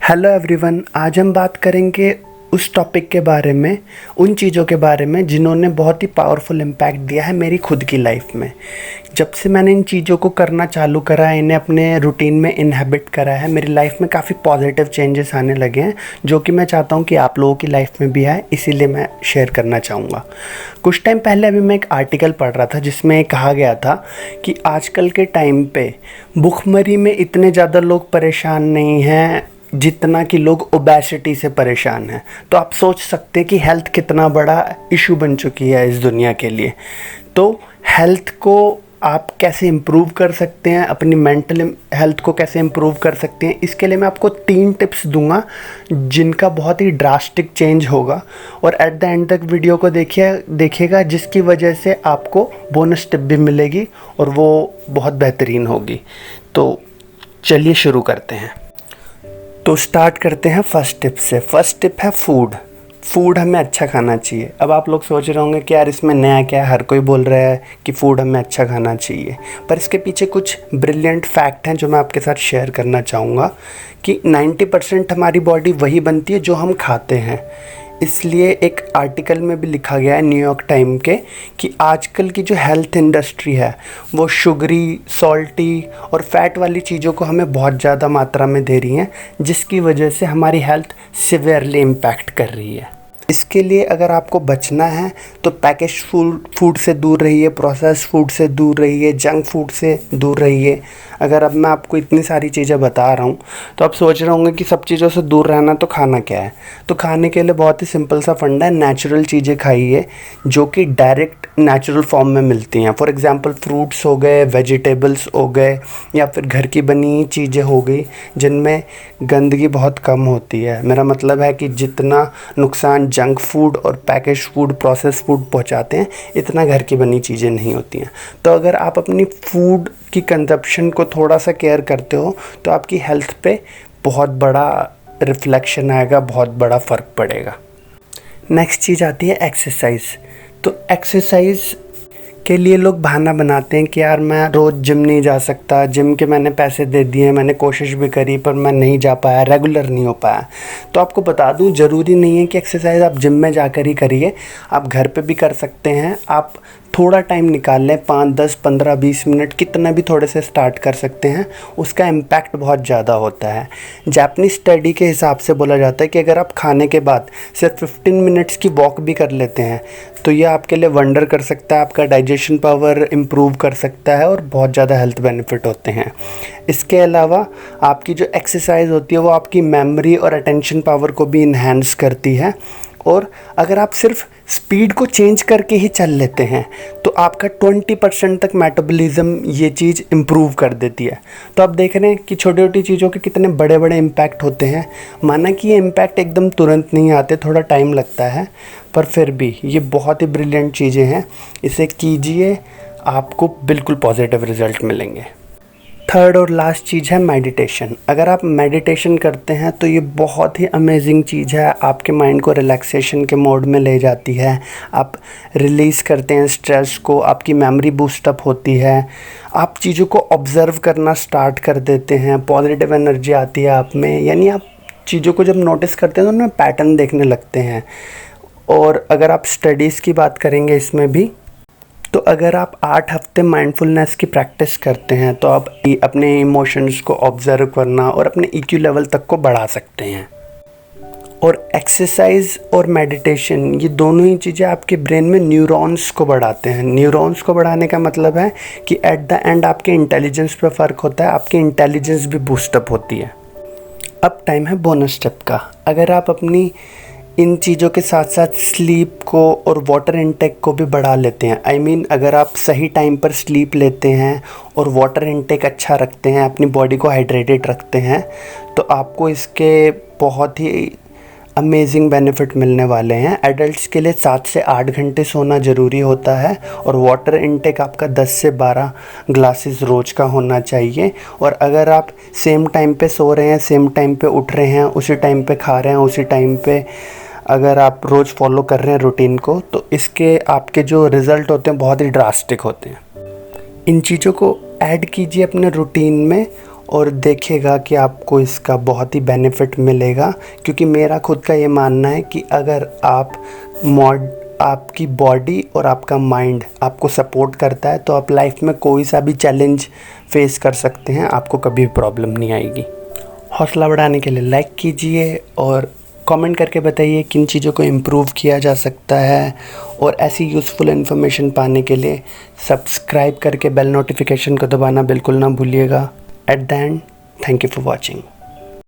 Hello everyone, आज हम बात करेंगे उस टॉपिक के बारे में, उन चीज़ों के बारे में जिन्होंने बहुत ही पावरफुल इम्पैक्ट दिया है मेरी खुद की लाइफ में। जब से मैंने इन चीज़ों को करना चालू करा है, इन्हें अपने रूटीन में इनहेबिट करा है, मेरी लाइफ में काफ़ी पॉजिटिव चेंजेस आने लगे हैं, जो कि मैं चाहता हूँ कि आप लोगों की लाइफ में भी आए, इसीलिए मैं शेयर करना चाहूँगा। कुछ टाइम पहले अभी मैं एक आर्टिकल पढ़ रहा था जिसमें कहा गया था कि आजकल के टाइम पे भुखमरी में इतने ज़्यादा लोग परेशान नहीं हैं जितना कि लोग ओबेसिटी से परेशान हैं। तो आप सोच सकते हैं कि हेल्थ कितना बड़ा इशू बन चुकी है इस दुनिया के लिए। तो हेल्थ को आप कैसे इम्प्रूव कर सकते हैं, अपनी मेंटल हेल्थ को कैसे इम्प्रूव कर सकते हैं, इसके लिए मैं आपको 3 टिप्स दूंगा जिनका बहुत ही ड्रास्टिक चेंज होगा। और एट द एंड तक वीडियो को देखिएगा, जिसकी वजह से आपको बोनस टिप भी मिलेगी और वो बहुत बेहतरीन होगी। तो चलिए शुरू करते हैं। तो स्टार्ट करते हैं फर्स्ट टिप से। फर्स्ट टिप है फूड हमें अच्छा खाना चाहिए। अब आप लोग सोच रहे होंगे कि यार इसमें नया क्या है, हर कोई बोल रहा है कि फ़ूड हमें अच्छा खाना चाहिए, पर इसके पीछे कुछ ब्रिलियंट फैक्ट हैं जो मैं आपके साथ शेयर करना चाहूँगा कि 90% हमारी बॉडी वही बनती है जो हम खाते हैं। इसलिए एक आर्टिकल में भी लिखा गया है न्यूयॉर्क टाइम के कि आजकल की जो हेल्थ इंडस्ट्री है वो शुगरी, सॉल्टी और फैट वाली चीज़ों को हमें बहुत ज़्यादा मात्रा में दे रही हैं, जिसकी वजह से हमारी हेल्थ सिवियरली इम्पैक्ट कर रही है। इसके लिए अगर आपको बचना है तो पैकेज फूड से दूर रहिए, प्रोसेस फूड से दूर रहिए, जंक फूड से दूर रहिए। अगर अब मैं आपको इतनी सारी चीज़ें बता रहा हूँ तो आप सोच रहे होंगे कि सब चीज़ों से दूर रहना तो खाना क्या है। तो खाने के लिए बहुत ही सिंपल सा फंडा है, नेचुरल चीज़ें खाइए जो कि डायरेक्ट नेचुरल फॉर्म में मिलती हैं। फॉर एग्जांपल फ्रूट्स हो गए, वेजिटेबल्स हो गए, या फिर घर की बनी चीज़ें हो गई जिनमें गंदगी बहुत कम होती है। मेरा मतलब है कि जितना नुकसान जंक फूड और पैकेज फूड, प्रोसेस फूड पहुंचाते हैं, इतना घर की बनी चीज़ें नहीं होती हैं। तो अगर आप अपनी फूड की कंजप्शन को थोड़ा सा केयर करते हो तो आपकी हेल्थ पे बहुत बड़ा रिफ्लेक्शन आएगा, बहुत बड़ा फ़र्क पड़ेगा। नेक्स्ट चीज़ आती है एक्सरसाइज। तो एक्सरसाइज के लिए लोग बहाना बनाते हैं कि यार मैं रोज़ जिम नहीं जा सकता, जिम के मैंने पैसे दे दिए, मैंने कोशिश भी करी पर मैं नहीं जा पाया, रेगुलर नहीं हो पाया। तो आपको बता दूं, ज़रूरी नहीं है कि एक्सरसाइज आप जिम में जाकर ही करिए, आप घर पे भी कर सकते हैं। आप थोड़ा टाइम निकाल लें, 5, 10, 15, 20 मिनट, कितना भी थोड़े से स्टार्ट कर सकते हैं, उसका इम्पैक्ट बहुत ज़्यादा होता है। जापानीज स्टडी के हिसाब से बोला जाता है कि अगर आप खाने के बाद सिर्फ 15 मिनट्स की वॉक भी कर लेते हैं तो ये आपके लिए वंडर कर सकता है, आपका डाइजेशन पावर इम्प्रूव कर सकता है और बहुत ज़्यादा हेल्थ बेनिफिट होते हैं। इसके अलावा आपकी जो एक्सरसाइज होती है वो आपकी मेमोरी और अटेंशन पावर को भी इन्हेंस करती है। और अगर आप सिर्फ स्पीड को चेंज करके ही चल लेते हैं तो आपका 20% तक मेटाबॉलिज्म ये चीज़ इम्प्रूव कर देती है। तो आप देख रहे हैं कि छोटी छोटी चीज़ों के कितने बड़े बड़े इम्पैक्ट होते हैं। माना कि ये इम्पैक्ट एकदम तुरंत नहीं आते, थोड़ा टाइम लगता है, पर फिर भी ये बहुत ही ब्रिलियंट चीज़ें हैं। इसे कीजिए, आपको बिल्कुल पॉजिटिव रिजल्ट मिलेंगे। थर्ड और लास्ट चीज़ है मेडिटेशन। अगर आप मेडिटेशन करते हैं तो ये बहुत ही अमेजिंग चीज़ है, आपके माइंड को रिलैक्सेशन के मोड में ले जाती है, आप रिलीज़ करते हैं स्ट्रेस को, आपकी मेमोरी बूस्टअप होती है, आप चीज़ों को ऑब्ज़र्व करना स्टार्ट कर देते हैं, पॉजिटिव एनर्जी आती है आप में। यानी आप चीज़ों को जब नोटिस करते हैं तो उनमें पैटर्न देखने लगते हैं। और अगर आप स्टडीज़ की बात करेंगे इसमें भी, तो अगर आप 8 हफ्ते माइंडफुलनेस की प्रैक्टिस करते हैं तो आप अपने इमोशंस को ऑब्जर्व करना और अपने ईक्यू लेवल तक को बढ़ा सकते हैं। और एक्सरसाइज और मेडिटेशन, ये दोनों ही चीज़ें आपके ब्रेन में न्यूरॉन्स को बढ़ाते हैं। न्यूरॉन्स को बढ़ाने का मतलब है कि एट द एंड आपके इंटेलिजेंस पे फ़र्क होता है, आपकी इंटेलिजेंस भी बूस्टअप होती है। अब टाइम है बोनस टिप का। अगर आप अपनी इन चीज़ों के साथ साथ स्लीप को और वाटर इनटेक को भी बढ़ा लेते हैं, अगर आप सही टाइम पर स्लीप लेते हैं और वाटर इनटेक अच्छा रखते हैं, अपनी बॉडी को हाइड्रेटेड रखते हैं, तो आपको इसके बहुत ही अमेजिंग बेनिफिट मिलने वाले हैं। एडल्ट्स के लिए 7 से 8 घंटे सोना ज़रूरी होता है और वाटर इनटेक आपका 10 से 12 ग्लासेस रोज़ का होना चाहिए। और अगर आप सेम टाइम पे सो रहे हैं, सेम टाइम पे उठ रहे हैं, उसी टाइम पे खा रहे हैं, उसी टाइम पे अगर आप रोज़ फॉलो कर रहे हैं रूटीन को, तो इसके आपके जो रिज़ल्ट होते हैं बहुत ही ड्रास्टिक होते हैं। इन चीज़ों को ऐड कीजिए अपने रूटीन में और देखिएगा कि आपको इसका बहुत ही बेनिफिट मिलेगा। क्योंकि मेरा खुद का ये मानना है कि अगर आपकी बॉडी और आपका माइंड आपको सपोर्ट करता है तो आप लाइफ में कोई सा भी चैलेंज फेस कर सकते हैं, आपको कभी प्रॉब्लम नहीं आएगी। हौसला बढ़ाने के लिए लाइक कीजिए और कमेंट करके बताइए किन चीज़ों को इम्प्रूव किया जा सकता है। और ऐसी यूज़फुल इन्फॉर्मेशन पाने के लिए सब्सक्राइब करके बेल नोटिफिकेशन को दबाना बिल्कुल ना भूलिएगा। At the end, thank you for watching.